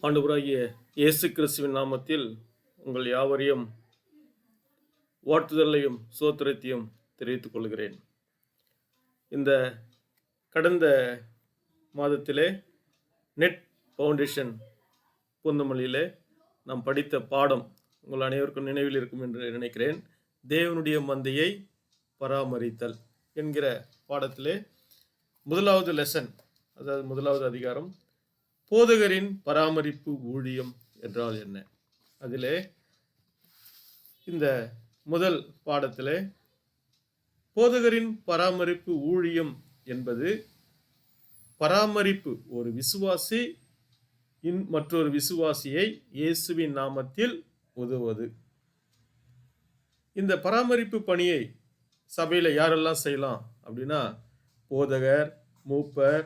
ஆண்டவராகிய இயேசு கிறிஸ்துவின் நாமத்தில் உங்கள் யாவரையும் வாழ்த்துதலையும் சோத்திரத்தையும் தெரிவித்துக் கொள்கிறேன். இந்த கடந்த மாதத்திலே நெட் ஃபவுண்டேஷன் பூந்தமல்லியிலே நாம் படித்த பாடம் உங்கள் அனைவருக்கும் நினைவில் இருக்கும் என்று நினைக்கிறேன். தேவனுடைய மந்தையை பராமரித்தல் என்கிற பாடத்திலே முதலாவது லெசன், அதாவது முதலாவது அதிகாரம், போதகரின் பராமரிப்பு ஊழியம் என்றால் என்ன? அதிலே இந்த முதல் பாடத்திலே போதகரின் பராமரிப்பு ஊழியம் என்பது பராமரிப்பு, ஒரு விசுவாசி மற்றொரு விசுவாசியை இயேசுவின் நாமத்தில் உதவுவது. இந்த பராமரிப்பு பணியை சபையில் யாரெல்லாம் செய்யலாம் அப்படின்னா, போதகர், மூப்பர்,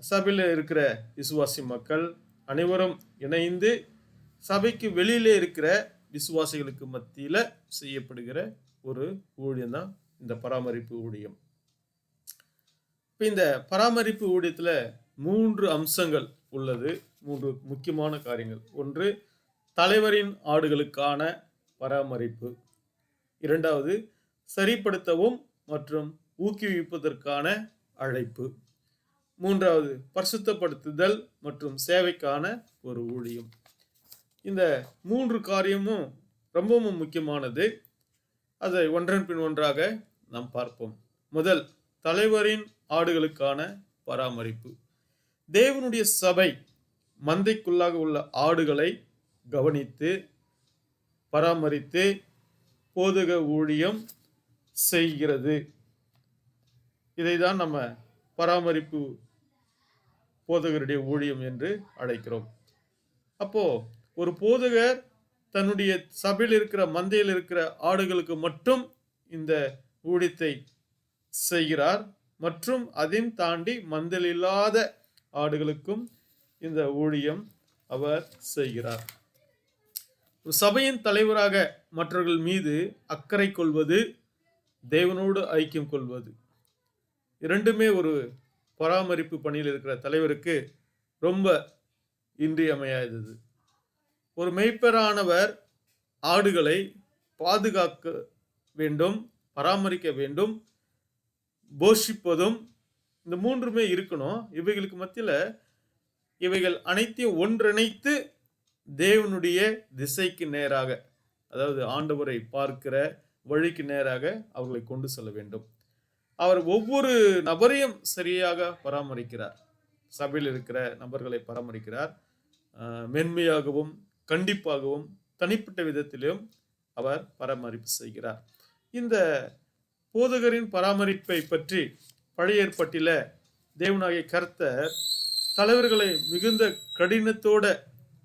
சபையில் இருக்கிற விசுவாசி மக்கள் அனைவரும் இணைந்து சபைக்கு வெளியிலே இருக்கிற விசுவாசிகளுக்கு மத்தியில் செய்யப்படுகிற ஒரு ஊழியம் தான் இந்த பராமரிப்பு ஊழியம். இப்போ இந்த பராமரிப்பு ஊழியத்தில் 3 அம்சங்கள் உள்ளது, 3 முக்கியமான காரியங்கள். ஒன்று, தலைவரின் ஆடுகளுக்கான பராமரிப்பு. இரண்டாவது, சரிப்படுத்தவும் மற்றும் ஊக்குவிப்பதற்கான அழைப்பு. மூன்றாவது, பரிசுத்தப்படுத்துதல் மற்றும் சேவைக்கான ஒரு ஊழியம். இந்த 3 காரியமும் ரொம்பவும் முக்கியமானது. அதை ஒன்றன் பின் ஒன்றாக நாம் பார்ப்போம். முதல், தலைவரின் ஆடுகளுக்கான பராமரிப்பு. தேவனுடைய சபை மந்தைக்குள்ளாக உள்ள ஆடுகளை கவனித்து பராமரித்து போதக ஊழியம் செய்கிறது. இதை தான் நம்ம பராமரிப்பு போதகருடைய ஊழியம் என்று அழைக்கிறோம். அப்போ ஒரு போதகர் தன்னுடைய சபையில் இருக்கிற மந்தையில் இருக்கிற ஆடுகளுக்கு மட்டும் இந்த ஊழியத்தை செய்கிறார், மற்றும் அதையும் தாண்டி மந்தையில் இல்லாத ஆடுகளுக்கும் இந்த ஊழியம் அவர் செய்கிறார். சபையின் தலைவராக மற்றவர்கள் மீது அக்கறை கொள்வது, தேவனோடு ஐக்கியம் கொள்வது, இரண்டுமே ஒரு பராமரிப்பு பணியில் இருக்கிற தலைவருக்கு ரொம்ப இன்றியமையாதது. ஒரு மெய்ப்பரானவர் ஆடுகளை பாதுகாக்க வேண்டும், பராமரிக்க வேண்டும், போஷிப்பதும், இந்த 3மே இருக்கணும். இவைகளுக்கு மத்தியில் இவைகள் அனைத்தையும் ஒன்றிணைத்து தேவனுடைய திசைக்கு நேராக, அதாவது ஆண்டவரை பார்க்கிற வழிக்கு நேராக அவர்களை கொண்டு செல்ல வேண்டும். அவர் ஒவ்வொரு நபரையும் சரியாக பராமரிக்கிறார். சபையில் இருக்கிற நபர்களை பராமரிக்கிறார். மென்மையாகவும் கண்டிப்பாகவும் தனிப்பட்ட விதத்திலும் அவர் பராமரிப்பு செய்கிறார். இந்த போதகரின் பராமரிப்பை பற்றி பழைய ஏற்பாட்டில் தேவனாகிய கர்த்தர் தலைவர்களை மிகுந்த கடினத்தோட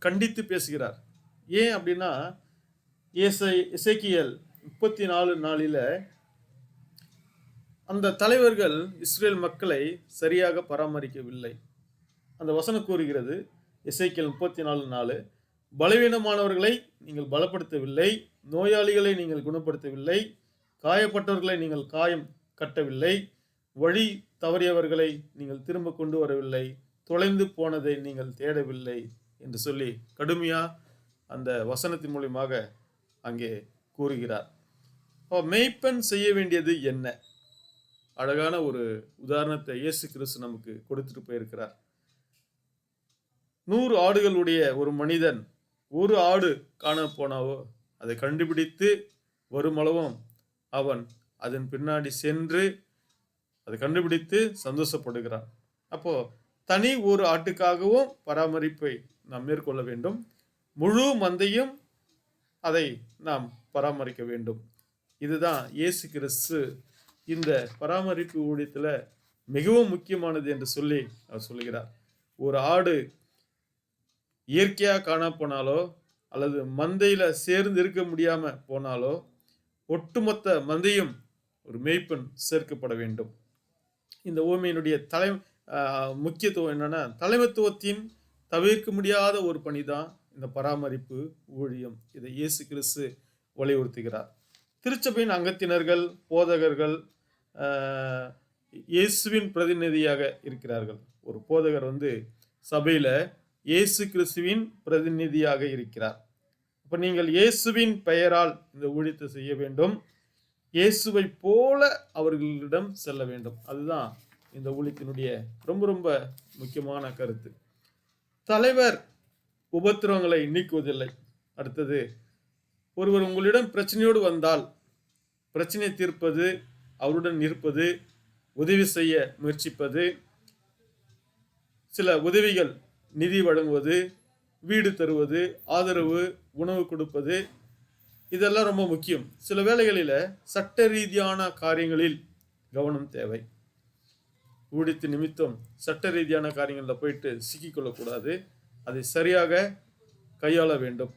கண்டித்து பேசுகிறார். ஏன் அப்படின்னா, எசேக்கியேல் 34:4 அந்த தலைவர்கள் இஸ்ரேல் மக்களை சரியாக பராமரிக்கவில்லை. அந்த வசனம் கூறுகிறது, எசேக்கியேல் 34:4, பலவீனமானவர்களை நீங்கள் பலப்படுத்தவில்லை, நோயாளிகளை நீங்கள் குணப்படுத்தவில்லை, காயப்பட்டவர்களை நீங்கள் காயம் கட்டவில்லை, வழி தவறியவர்களை நீங்கள் திரும்ப கொண்டு வரவில்லை, தொலைந்து போனதை நீங்கள் தேடவில்லை என்று சொல்லி கடுமையா அந்த வசனத்தின் மூலமாக அங்கே கூறுகிறார். மேய்ப்பன் செய்ய வேண்டியது என்ன? அழகான ஒரு உதாரணத்தை இயேசு கிறிஸ்து நமக்கு கொடுத்துட்டு போயிருக்கிறார். 100 ஆடுகளுடைய ஒரு மனிதன் ஒரு ஆடு காண போனாவோ அதை கண்டுபிடித்து வருமளவும் அவன் அதன் பின்னாடி சென்று அதை கண்டுபிடித்து சந்தோஷப்படுகிறான். அப்போ தனி ஒரு ஆட்டுக்காகவும் பராமரிப்பை நாம் மேற்கொள்ள வேண்டும். முழு மந்தையும் அதை நாம் பராமரிக்க வேண்டும். இதுதான் இயேசு கிறிஸ்து இந்த பராமரிப்பு ஊழியத்தில் மிகவும் முக்கியமானது என்று சொல்லி அவர் சொல்கிறார். ஒரு ஆடு இயற்கையாக காணப்போனாலோ அல்லது மந்தையில் சேர்ந்து இருக்க முடியாம போனாலோ ஒட்டுமொத்த மந்தையும் ஒரு மேய்ப்பன் சேர்க்கப்பட வேண்டும். இந்த ஊமையினுடைய முக்கியத்துவம் என்னன்னா, தலைமைத்துவத்தின் தவிர்க்க முடியாத ஒரு பணி தான் இந்த பராமரிப்பு ஊழியம். இதை இயேசு கிறிஸ்து வலியுறுத்துகிறார். திருச்சபையின் அங்கத்தினர்கள், போதகர்கள் இயேசுவின் பிரதிநிதியாக இருக்கிறார்கள். ஒரு போதகர் சபையில் இயேசு கிறிஸ்துவின் பிரதிநிதியாக இருக்கிறார். அப்ப நீங்கள் இயேசுவின் பெயரால் இந்த ஊழியத்தை செய்ய வேண்டும். இயேசுவை போல அவர்களிடம் செல்ல வேண்டும். அதுதான் இந்த ஊழியத்தினுடைய ரொம்ப ரொம்ப முக்கியமான கருத்து. தலைவர் உபத்திரவங்களை நீக்குவதில்லை. அடுத்தது, ஒருவர் உங்களிடம் பிரச்சனையோடு வந்தால் பிரச்சனை தீர்ப்பது, அவருடன் இருப்பது, உதவி செய்ய முயற்சிப்பது, சில உதவிகள், நிதி வழங்குவது, வீடு தருவது, ஆதரவு, உணவு கொடுப்பது, இதெல்லாம் ரொம்ப முக்கியம். சில வேளைகளில் சட்ட ரீதியான காரியங்களில் கவனம் தேவை. ஊழியத்து நிமித்தம் சட்ட ரீதியான காரியங்களில் போயிட்டு சிக்கிக்கொள்ளக்கூடாது. அதை சரியாக கையாள வேண்டும்.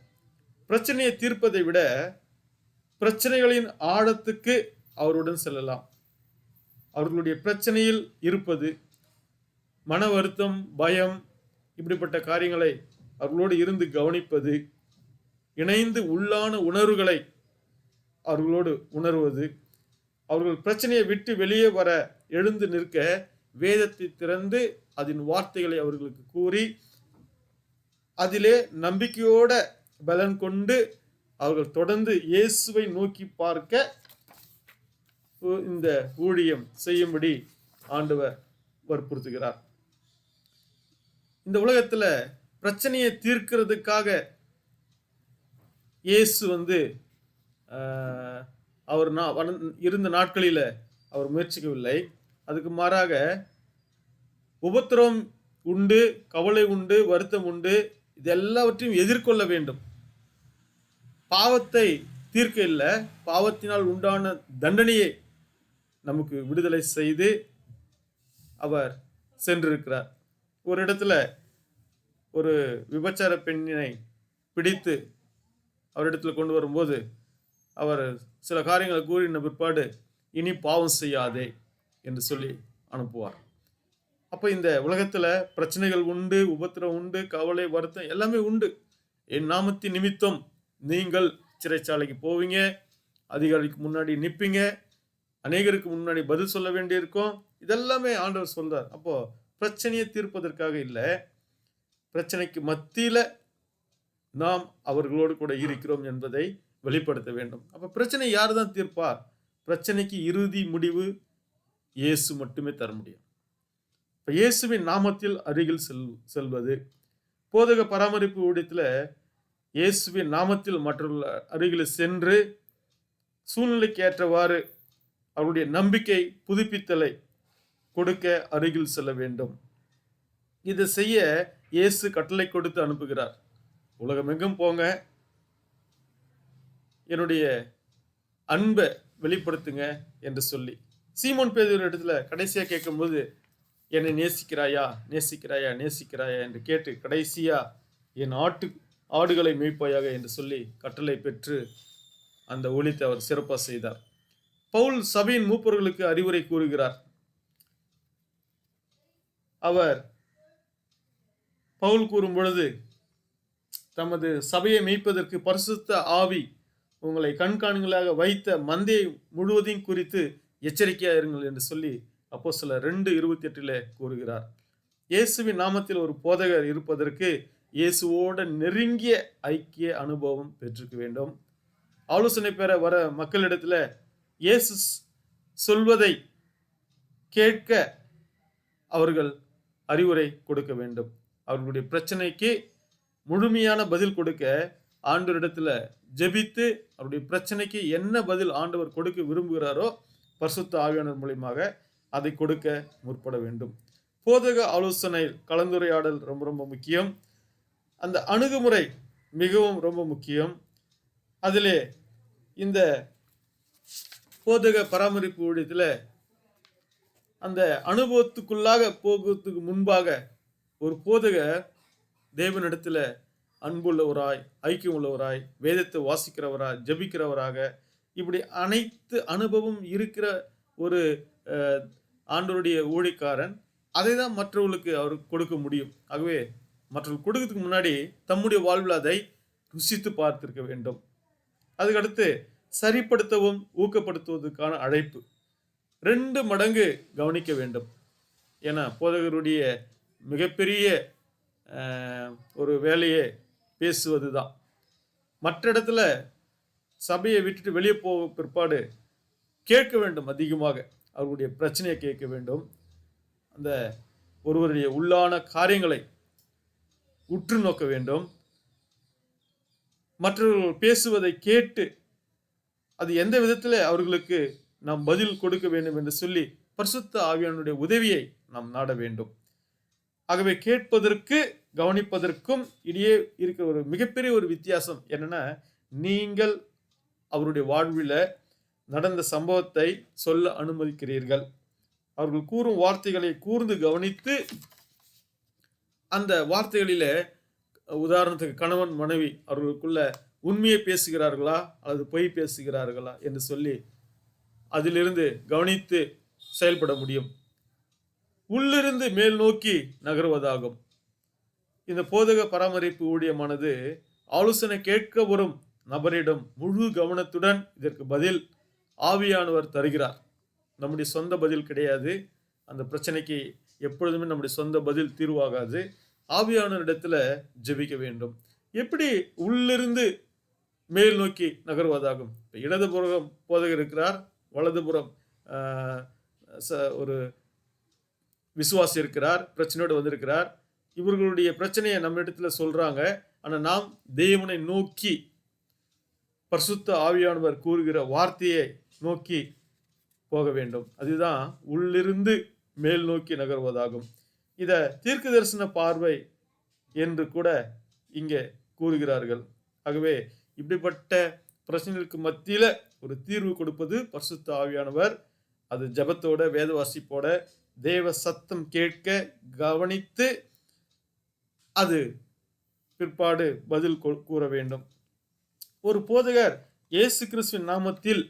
பிரச்சனையை தீர்ப்பதை விட பிரச்சனைகளின் ஆழத்துக்கு அவருடன் செல்லலாம். அவர்களுடைய பிரச்சனையில் இருப்பது, மன வருத்தம், பயம், இப்படிப்பட்ட காரியங்களை அவர்களோடு இருந்து கவனிப்பது, இணைந்து உள்ளான உணர்வுகளை அவர்களோடு உணர்வது, அவர்கள் பிரச்சனையை விட்டு வெளியே வர எழுந்து நிற்க வேதத்தை திறந்து அதன் வார்த்தைகளை அவர்களுக்கு கூறி அதிலே நம்பிக்கையோட பலன் கொண்டு அவர்கள் தொடர்ந்து இயேசுவை நோக்கி பார்க்க இந்த ஊழியம் செய்யும்படி ஆண்டவர் வற்புறுத்துகிறார். இந்த உலகத்துல பிரச்சனையை தீர்க்கிறதுக்காக இயேசு அவர் இருந்த நாட்களில் அவர் முயற்சிக்கவில்லை. அதுக்கு மாறாக உபத்திரவம் உண்டு, கவலை உண்டு, வருத்தம் உண்டு, இது எல்லாவற்றையும் எதிர்கொள்ள வேண்டும். பாவத்தை தீர்க்க இல்லை, பாவத்தினால் உண்டான தண்டனையை நமக்கு விடுதலை செய்து அவர் சென்றிருக்கிறார். ஒரு இடத்துல ஒரு விபச்சார பெண்ணினை பிடித்து அவரிடத்துல கொண்டு வரும்போது அவர் சில காரியங்களை கூறின பிற்பாடு இனி பாவம் செய்யாதே என்று சொல்லி அனுப்புவார். அப்போ இந்த உலகத்துல பிரச்சனைகள் உண்டு, உபத்திரம் உண்டு, கவலை, வருத்தம் எல்லாமே உண்டு. என் நாமத்தின் நிமித்தம் நீங்கள் சிறைச்சாலைக்கு போவீங்க, அதிகாரிக்கு முன்னாடி நிற்பீங்க, அநேகருக்கு முன்னாடி பதில் சொல்ல வேண்டியிருக்கும். இதெல்லாமே ஆண்டவர் சொல்றார். அப்போ பிரச்சனையை தீர்ப்பதற்காக இல்லை, பிரச்சனைக்கு மத்தியில நாம் அவர்களோடு கூட இருக்கிறோம் என்பதை வெளிப்படுத்த வேண்டும். அப்ப பிரச்சனை யார் தான் தீர்ப்பார்? பிரச்சனைக்கு இறுதி முடிவு இயேசு மட்டுமே தர முடியும். இப்ப இயேசுவின் நாமத்தில் அருகில் செல்வது, போதக பராமரிப்பு ஊழியத்துல இயேசுவின் நாமத்தில் மற்றவர்கள் அருகில் சென்று சூழ்நிலைக்கு ஏற்றவாறு அவருடைய நம்பிக்கை புதுப்பித்தலை கொடுக்க அருகில் செல்ல வேண்டும். இதை செய்ய இயேசு கட்டளை கொடுத்து அனுப்புகிறார். உலகமெங்கும் போங்க, என்னுடைய அன்பை வெளிப்படுத்துங்க என்று சொல்லி. சீமோன் பேதுரு இடத்துல கடைசியா கேட்கும்போது, என்னை நேசிக்கிறாயா நேசிக்கிறாயா நேசிக்கிறாயா என்று கேட்டு கடைசியா என் ஆடுகளை மேய்ப்பாயாக என்று சொல்லி கட்டளை பெற்று அந்த ஊழியத்தை அவர் சிறப்பாக செய்தார். பவுல் சபையின் மூப்பர்களுக்கு அறிவுரை கூறுகிறார். பவுல் கூறும் பொழுது, தமது சபையை மேய்ப்பதற்கு பரிசுத்த ஆவி உங்களை கண்காணிகளாக வைத்த மந்தையை முழுவதையும் குறித்து எச்சரிக்கையா இருங்கள் என்று சொல்லி அப்போஸ்தலர் 2:28 கூறுகிறார். இயேசுவின் நாமத்தில் ஒரு போதகர் இருப்பதற்கு இயேசுவோட நெருங்கிய ஐக்கிய அனுபவம் பெற்றிருக்க வேண்டும். ஆலோசனை பெற வர மக்களிடத்துல இயேசு சொல்வதை கேட்க அவர்கள் அறிவுரை கொடுக்க வேண்டும். அவர்களுடைய பிரச்சனைக்கு முழுமையான பதில் கொடுக்க ஆண்டவரிடத்துல ஜெபித்து அவருடைய பிரச்சனைக்கு என்ன பதில் ஆண்டவர் கொடுக்க விரும்புகிறாரோ பரிசுத்த ஆவியானவர் மூலமாக அதை கொடுக்க முற்பட வேண்டும். போதக ஆலோசனை கலந்துரையாடல் ரொம்ப ரொம்ப முக்கியம். அந்த அணுகுமுறை மிகவும் ரொம்ப முக்கியம். அதிலே இந்த போதக பராமரிப்பு ஊழியத்தில் அந்த அனுபவத்துக்குள்ளாக போகிறதுக்கு முன்பாக ஒரு போதகர் தேவனிடத்தில் அன்புள்ளவராய், ஐக்கியம் உள்ளவராய், வேதத்தை வாசிக்கிறவராய், ஜபிக்கிறவராக, இப்படி அனைத்து அனுபவம் இருக்கிற ஒரு ஆண்டவருடைய ஊழியக்காரன் அதை தான் மற்றவர்களுக்கு அவர் கொடுக்க முடியும். ஆகவே மற்றவர்கள் கொடுக்கறதுக்கு முன்னாடி தம்முடைய வாழ்வில் அதை ருசித்து பார்த்திருக்க வேண்டும். அதுக்கடுத்து சரிப்படுத்தவும் ஊக்கப்படுத்துவதற்கான அழைப்பு 2 மடங்கு கவனிக்க வேண்டும். ஏன்னா போதகருடைய மிகப்பெரிய ஒரு வேலையே பேசுவது தான். மற்ற இடத்துல சபையை விட்டுட்டு வெளியே போக பிற்பாடு கேட்க வேண்டும், அதிகமாக அவர்களுடைய பிரச்சனையை கேட்க வேண்டும். அந்த ஒருவருடைய உள்ளான காரியங்களை உற்று நோக்க வேண்டும். மற்றவர்கள் பேசுவதை கேட்டு அது எந்த விதத்தில் அவர்களுக்கு நாம் பதில் கொடுக்க வேண்டும் என்று சொல்லி பரிசுத்த ஆவியானுடைய உதவியை நாம் நாட வேண்டும். ஆகவே கேட்பதற்கு கவனிப்பதற்கும் இடையே இருக்கிற ஒரு மிகப்பெரிய ஒரு வித்தியாசம் என்னன்னா, நீங்கள் அவருடைய வாழ்வில் நடந்த சம்பவத்தை சொல்ல அனுமதிக்கிறீர்கள். அவர்கள் கூறும் வார்த்தைகளை கூர்ந்து கவனித்து அந்த வார்த்தைகளிலே, உதாரணத்துக்கு கணவன் மனைவி அவர்களுக்குள்ள உண்மையை பேசுகிறார்களா அல்லது பொய் பேசுகிறார்களா என்று சொல்லி அதிலிருந்து கவனித்து செயல்பட முடியும். உள்ளிருந்து மேல் நோக்கி நகர்வதாகும். இந்த போதக பராமரிப்பு ஊழியமானது ஆலோசனை கேட்க வரும் நபரிடம் முழு கவனத்துடன் இதற்கு பதில் ஆவியானவர் தருகிறார். நம்முடைய சொந்த பதில் கிடையாது. அந்த பிரச்சனைக்கு எப்பொழுதுமே நம்முடைய சொந்த பதில் தீர்வாகாது. ஆவியானவரிடத்துல ஜெபிக்க வேண்டும். எப்படி உள்ளிருந்து மேல் நோக்கி நகர்வதாகும். இடதுபுறம் போதகர் இருக்கிறார், வலதுபுறம் ஒரு விசுவாசி இருக்கிறார், பிரச்சனையோடு வந்திருக்கிறார். இவர்களுடைய பிரச்சனையை நம்ம இடத்துல சொல்றாங்க. ஆனால் நாம் தேவனை நோக்கி, பரிசுத்த ஆவியானவர் கூறுகிற வார்த்தையை நோக்கி போக வேண்டும். அதுதான் உள்ளிருந்து மேல் நோக்கி நகர்வதாகும். இதை தீர்க்க தரிசன பார்வை என்று கூட இங்கே கூறுகிறார்கள். ஆகவே இப்படிப்பட்ட பிரச்சனைகளுக்கு மத்தியில ஒரு தீர்வு கொடுப்பது பரிசுத்த ஆவியானவர். அது ஜெபத்தோட, வேத வாசிப்போட, தேவ சத்தம் கேட்க கவனித்து அது பிற்பாடு பதில் கூற வேண்டும். ஒரு போதகர் இயேசு கிறிஸ்துவின் நாமத்தில்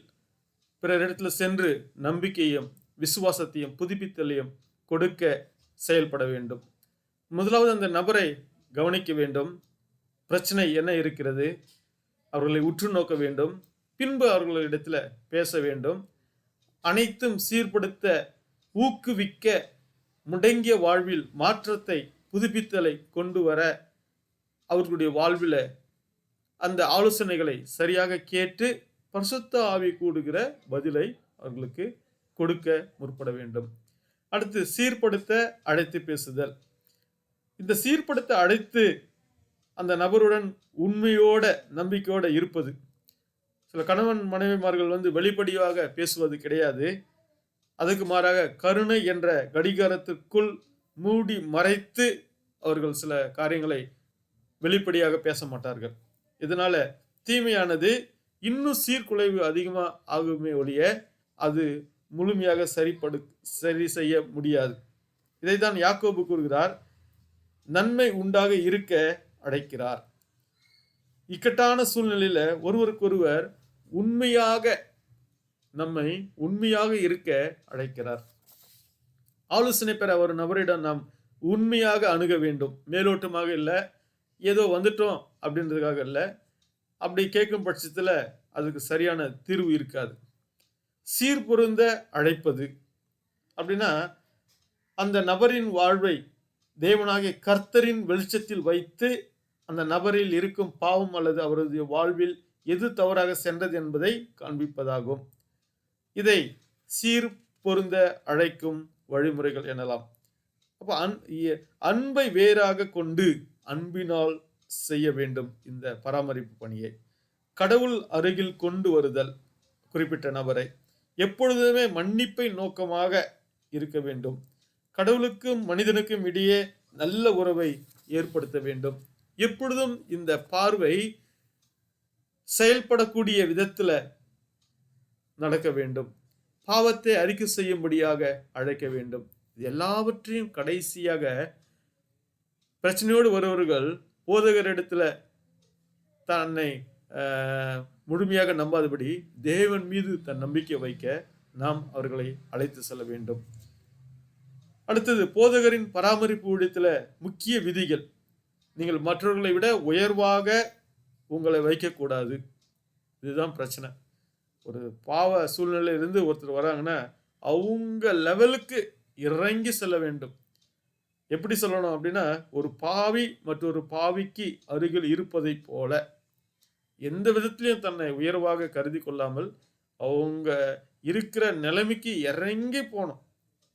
பிறரிடத்துல சென்று நம்பிக்கையும் விசுவாசத்தையும் புதுப்பித்தலையும் கொடுக்க செயல்பட வேண்டும். முதலாவது அந்த நபரை கவனிக்க வேண்டும். பிரச்சனை என்ன இருக்கிறது, அவர்களை உற்று நோக்க வேண்டும். பின்பு அவர்களிடத்துல பேச வேண்டும். அனைத்தும் சீர்படுத்த, ஊக்குவிக்க, முடங்கிய வாழ்வில் மாற்றத்தை, புதுப்பித்தலை கொண்டு வர அவர்களுடைய வாழ்வில் அந்த ஆலோசனைகளை சரியாக கேட்டு பரிசுத்த ஆவி கூடுகிற பதிலை அவர்களுக்கு கொடுக்க முற்பட வேண்டும். அடுத்து சீர்படுத்த அழைத்து பேசுதல். இந்த சீர்படுத்த அழைத்து அந்த நபருடன் உண்மையோட நம்பிக்கையோட இருப்பது. சில கணவன் மனைவிமார்கள் வெளிப்படையாக பேசுவது கிடையாது. அதுக்கு மாறாக கருணை என்ற கடிகாரத்திற்குள் மூடி மறைத்து அவர்கள் சில காரியங்களை வெளிப்படையாக பேச மாட்டார்கள். இதனால தீமையானது இன்னும் சீர்குலைவு அதிகமாக ஆகுமே ஒழிய அது முழுமையாக சரி செய்ய முடியாது. இதைத்தான் யாக்கோபு கூறுகிறார், நன்மை உண்டாக இருக்க அழைக்கிறார். இக்கட்டான சூழ்நிலையில ஒருவருக்கொருவர் நம்மை உண்மையாக இருக்க அழைக்கிறார். ஆலோசனை பெற ஒரு நபரிடம் நாம் உண்மையாக அணுக வேண்டும். மேலோட்டமாக இல்லை, ஏதோ வந்துட்டோம் அப்படின்றதுக்காக இல்லை. அப்படி கேட்கும் பட்சத்தில் அதுக்கு சரியான தீர்வு இருக்காது. சீர்பொருந்த அழைப்பது அப்படின்னா, அந்த நபரின் வாழ்வை தேவனாகிய கர்த்தரின் வெளிச்சத்தில் வைத்து அந்த நபரில் இருக்கும் பாவம் அல்லது அவரது வாழ்வில் எது தவறாக சென்றது என்பதை காண்பிப்பதாகும். இதை சீர் பொருந்த அழைக்கும் வழிமுறைகள் எனலாம். அப்போ அன்பை வேறாக கொண்டு அன்பினால் செய்ய வேண்டும் இந்த பராமரிப்பு பணியை. கடவுள் அருகில் கொண்டு வருதல். குறிப்பிட்ட நபரை எப்பொழுதுமே மன்னிப்பை நோக்கமாக இருக்க வேண்டும். கடவுளுக்கும் மனிதனுக்கும் இடையே நல்ல உறவை ஏற்படுத்த வேண்டும். எப்பொழுதும் இந்த பார்வை செயல்படக்கூடிய விதத்தில் நடக்க வேண்டும். பாவத்தை அறிக்கை செய்யும்படியாக அழைக்க வேண்டும். எல்லாவற்றையும் கடைசியாக பிரச்சனையோடு வருவர்கள் போதகரிடத்துல தன்னை முழுமையாக நம்பாதபடி தேவன் மீது தன் நம்பிக்கை வைக்க நாம் அவர்களை அழைத்து செல்ல வேண்டும். அடுத்தது, போதகரின் பராமரிப்பு ஊழியத்தில் முக்கிய விதிகள். நீங்கள் மற்றவர்களை விட உயர்வாக உங்களை வைக்கக்கூடாது. இதுதான் பிரச்சனை. ஒரு பாவ சூழ்நிலையிலிருந்து ஒருத்தர் வராங்கன்னா அவங்க லெவலுக்கு இறங்கி செல்ல வேண்டும். எப்படி சொல்லணும் அப்படின்னா, ஒரு பாவி மற்றொரு பாவிக்கு அருகில் இருப்பதை போல எந்த விதத்திலையும் தன்னை உயர்வாக கருதி கொள்ளாமல் அவங்க இருக்கிற நிலைமைக்கு இறங்கி போனோம்.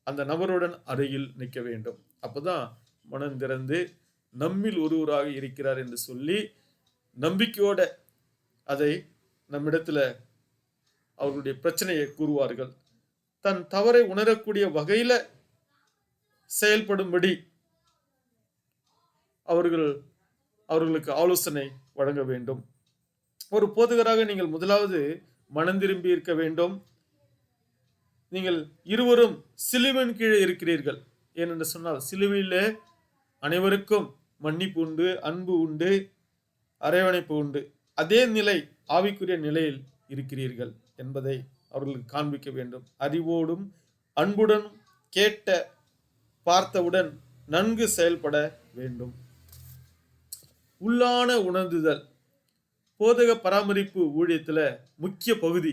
அந்த நபருடன் அருகில் நிற்க வேண்டும். அப்பதான் மனம் திறந்து நம்மில் ஒருவராக இருக்கிறார் என்று சொல்லி நம்பிக்கையோட அதை நம்மிடத்துல அவர்களுடைய பிரச்சனையை கூறுவார்கள். தன் தவறை உணரக்கூடிய வகையில செயல்படும்படி அவர்களுக்கு ஆலோசனை வழங்க வேண்டும். ஒரு போதகராக நீங்கள் முதலாவது மனம் திரும்பி இருக்க வேண்டும். நீங்கள் இருவரும் சிலுவையின் கீழே இருக்கிறீர்கள். ஏனென்று சொன்னால் சிலுவையிலே அனைவருக்கும் மன்னிப்பு உண்டு, அன்பு உண்டு, அரவணைப்பு உண்டு. அதே நிலை ஆவிக்குரிய நிலையில் இருக்கிறீர்கள் என்பதை அவர்களுக்கு காண்பிக்க வேண்டும். அறிவோடும் அன்புடன் கேட்ட பார்த்தவுடன் நன்கு செயல்பட வேண்டும். உள்ளான உணர்ந்துதல் போதக பராமரிப்பு ஊழியத்துல முக்கிய பகுதி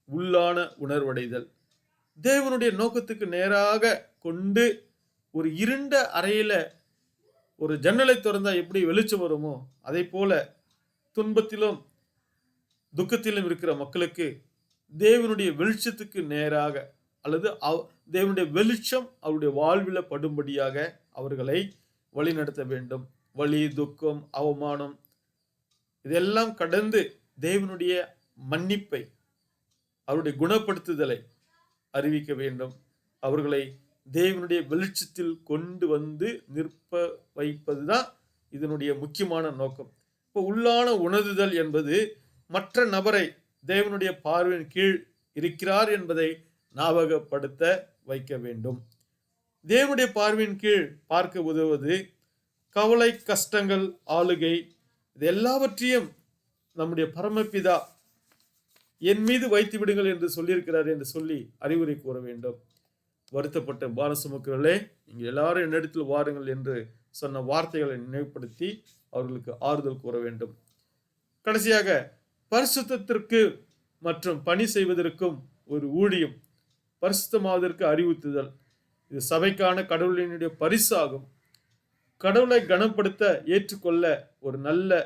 உள்ளான உணர்வடைதல். தேவனுடைய நோக்கத்துக்கு நேராக கொண்டு ஒரு இருண்ட அறையில ஒரு ஜன்னலை திறந்தா எப்படி வெளிச்சம் வருமோ அதை போல துன்பத்திலும் துக்கத்திலும் இருக்கிற மக்களுக்கு தேவனுடைய வெளிச்சத்துக்கு நேராக அல்லது தேவனுடைய வெளிச்சம் அவருடைய வாழ்வில் படும்படியாக அவர்களை வழிநடத்த வேண்டும். வலி, துக்கம், அவமானம் இதெல்லாம் கடந்து தேவனுடைய மன்னிப்பை, அவருடைய குணப்படுத்துதலை அறிவிக்க வேண்டும். அவர்களை தேவனுடைய வெளிச்சத்தில் கொண்டு வந்து நிற்ப வைப்பதுதான் இதனுடைய முக்கியமான நோக்கம். இப்போ உள்ளான உணர்தல் என்பது மற்ற நபரை தேவனுடைய பார்வையின் கீழ் இருக்கிறார் என்பதை ஞாபகப்படுத்த வைக்க வேண்டும். தேவனுடைய பார்வையின் கீழ் பார்க்க உதவுவது கவலை, கஷ்டங்கள், ஆளுகை இது எல்லாவற்றையும் நம்முடைய பரமபிதா என் மீது வைத்து விடுங்கள் என்று சொல்லியிருக்கிறார் என்று சொல்லி அறிவுரை கூற வேண்டும். வருத்தப்பட்ட பாரசுமக்கிறவர்களே, நீங்கள் எல்லாரும் என்னிடத்தில் வாருங்கள் என்று சொன்ன வார்த்தைகளை நினைவுபடுத்தி அவர்களுக்கு ஆறுதல் கூற வேண்டும். கடைசியாக பரிசுத்தத்திற்கு மற்றும் பணி செய்வதற்கும் ஒரு ஊழியம், பரிசுத்தமாவதற்கு அறிவுறுத்துதல். இது சபைக்கான கடவுளினுடைய பரிசாகும். கடவுளை கனப்படுத்த ஏற்றுக்கொள்ள ஒரு நல்ல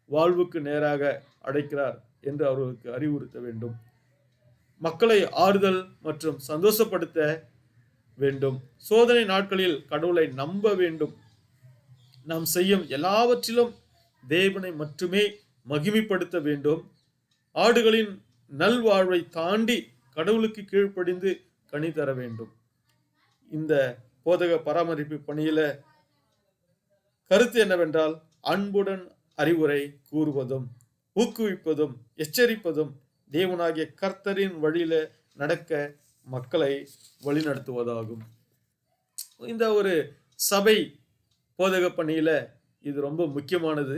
வாழ்வுக்கு நேராக அழைக்கிறார் என்று அவர்களுக்கு அறிவுறுத்த வேண்டும். மக்களை ஆறுதல் மற்றும் சந்தோஷப்படுத்த வேண்டும். சோதனை நாட்களில் கடவுளை நம்ப வேண்டும். நாம் செய்யும் எல்லாவற்றிலும் தேவனை மட்டுமே மகிமைப்படுத்த வேண்டும். ஆடுகளின் நல்வாழ்வை தாண்டி கடவுளுக்கு கீழ்ப்படிந்து கனி தர வேண்டும். இந்த போதக பராமரிப்பு பணியில கருத்து என்னவென்றால், அன்புடன் அறிவுரை கூறுவதும் ஊக்குவிப்பதும் எச்சரிப்பதும் தேவனாகிய கர்த்தரின் வழியில நடக்க மக்களை வழிநடத்துவதாகும். இந்த ஒரு சபை போதக பணியில இது ரொம்ப முக்கியமானது.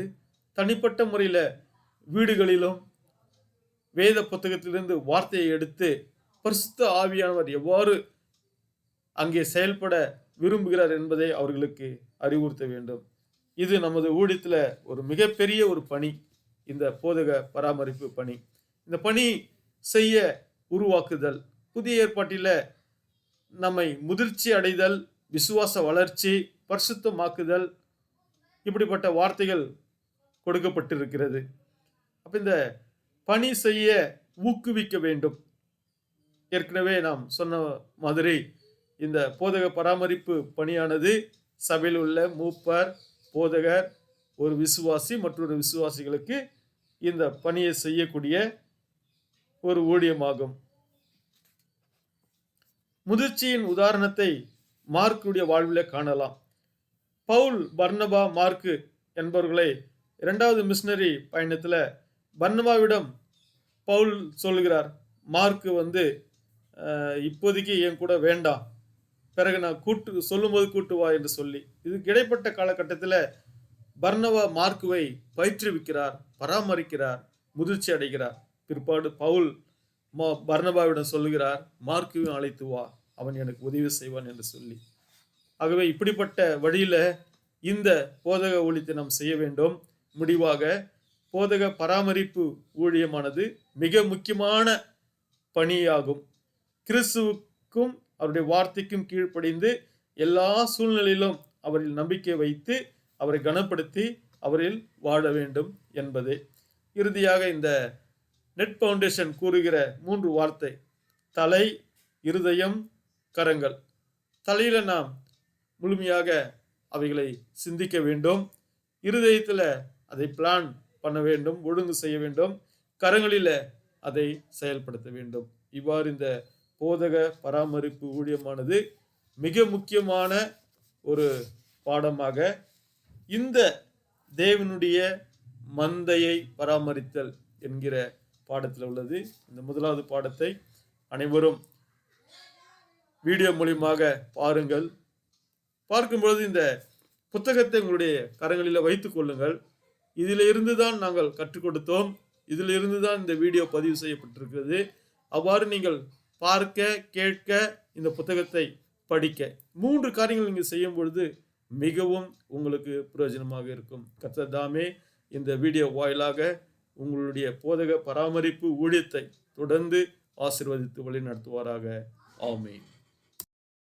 தனிப்பட்ட முறையில வீடுகளிலும் வேத புத்தகத்திலிருந்து வார்த்தையை எடுத்து பரிசுத்த ஆவியானவர் எவ்வாறு அங்கே செயல்பட விரும்புகிறார் என்பதை அவர்களுக்கு அறிவுறுத்த வேண்டும். இது நமது ஊழியத்துல ஒரு மிகப்பெரிய ஒரு பணி, இந்த போதக பராமரிப்பு பணி. இந்த பணி செய்ய உருவாக்குதல், புதிய ஏற்பாட்டில நம்மை முதிர்ச்சி அடைதல், விசுவாச வளர்ச்சி, பரிசுத்தமாக்குதல், இப்படிப்பட்ட வார்த்தைகள் கொடுக்கப்பட்டிருக்கிறது. அப்ப இந்த பணி செய்ய ஊக்குவிக்க வேண்டும். ஏற்கனவே நாம் சொன்ன மாதிரி இந்த போதக பராமரிப்பு பணியானது சபையில் உள்ள மூப்பர், போதகர், ஒரு விசுவாசி மற்றொரு விசுவாசிகளுக்கு இந்த பணியை செய்யக்கூடிய ஒரு ஊழியமாகும். முதிர்ச்சியின் உதாரணத்தை மார்க்குடைய வாழ்வில் காணலாம். பவுல், பர்னபா, மார்க்கு என்பவர்களை இரண்டாவது மிஷனரி பயணத்துல பர்னபாவிடம் பவுல் சொல்லுகிறார், மார்க்கு இப்போதைக்கு என் கூட வேண்டாம், பிறகு நான் சொல்லும்போது கூட்டு வா என்று சொல்லி. இதுக்கு இடைப்பட்ட காலகட்டத்தில் பர்னபா மார்க்குவை பயிற்றுவிக்கிறார், பராமரிக்கிறார், முதிர்ச்சி அடைகிறார். பிற்பாடு பவுல் பர்னபாவிடம் சொல்லுகிறார், மார்க்குவையும் அழைத்து வா, அவன் எனக்கு உதவி செய்வான் என்று சொல்லி. ஆகவே இப்படிப்பட்ட வழியில இந்த போதக ஊழியத்தை நாம் செய்ய வேண்டும். முடிவாக போதக பராமரிப்பு ஊழியமானது மிக முக்கியமான பணியாகும். கிறிஸ்துவுக்கும் அவருடைய வார்த்தைக்கும் கீழ்ப்படிந்து எல்லா சூழ்நிலையிலும் அவரில் நம்பிக்கை வைத்து அவரை கனப்படுத்தி அவரில் வாழ வேண்டும் என்பதே. இறுதியாக இந்த நெட் ஃபவுண்டேஷன் கூறுகிற 3 வார்த்தை: தலை, இருதயம், கரங்கள். தலையில நாம் முழுமையாக அவைகளை சிந்திக்க வேண்டும். இருதயத்தில் அதை பிளான் பண்ண வேண்டும், ஒழுங்கு செய்ய வேண்டும். கரங்களில் அதை செயல்படுத்த வேண்டும். இவ்வாறு இந்த போதக பராமரிப்பு ஊழியமானது மிக முக்கியமான ஒரு பாடமாக இந்த தேவனுடைய மந்தையை பராமரித்தல் என்கிற பாடத்தில் உள்ளது. இந்த முதலாவது பாடத்தை அனைவரும் வீடியோ மூலியமாக பாருங்கள். பார்க்கும்பொழுது இந்த புத்தகத்தை உங்களுடைய கரங்களில் வைத்துக் கொள்ளுங்கள். இதிலிருந்து தான் நாங்கள் கற்றுக் கொடுத்தோம், இதிலிருந்து தான் இந்த வீடியோ பதிவு செய்யப்பட்டிருக்கிறது. அவ்வாறு நீங்கள் பார்க்க, கேட்க, இந்த புத்தகத்தை படிக்க 3 காரியங்கள் நீங்கள் செய்யும் பொழுது மிகவும் உங்களுக்கு பிரயோஜனமாக இருக்கும். கர்த்தர் தாமே இந்த வீடியோ வாயிலாக உங்களுடைய போதக பராமரிப்பு ஊழியத்தை தொடர்ந்து ஆசீர்வதித்து வழி நடத்துவாராக. ஆமென்.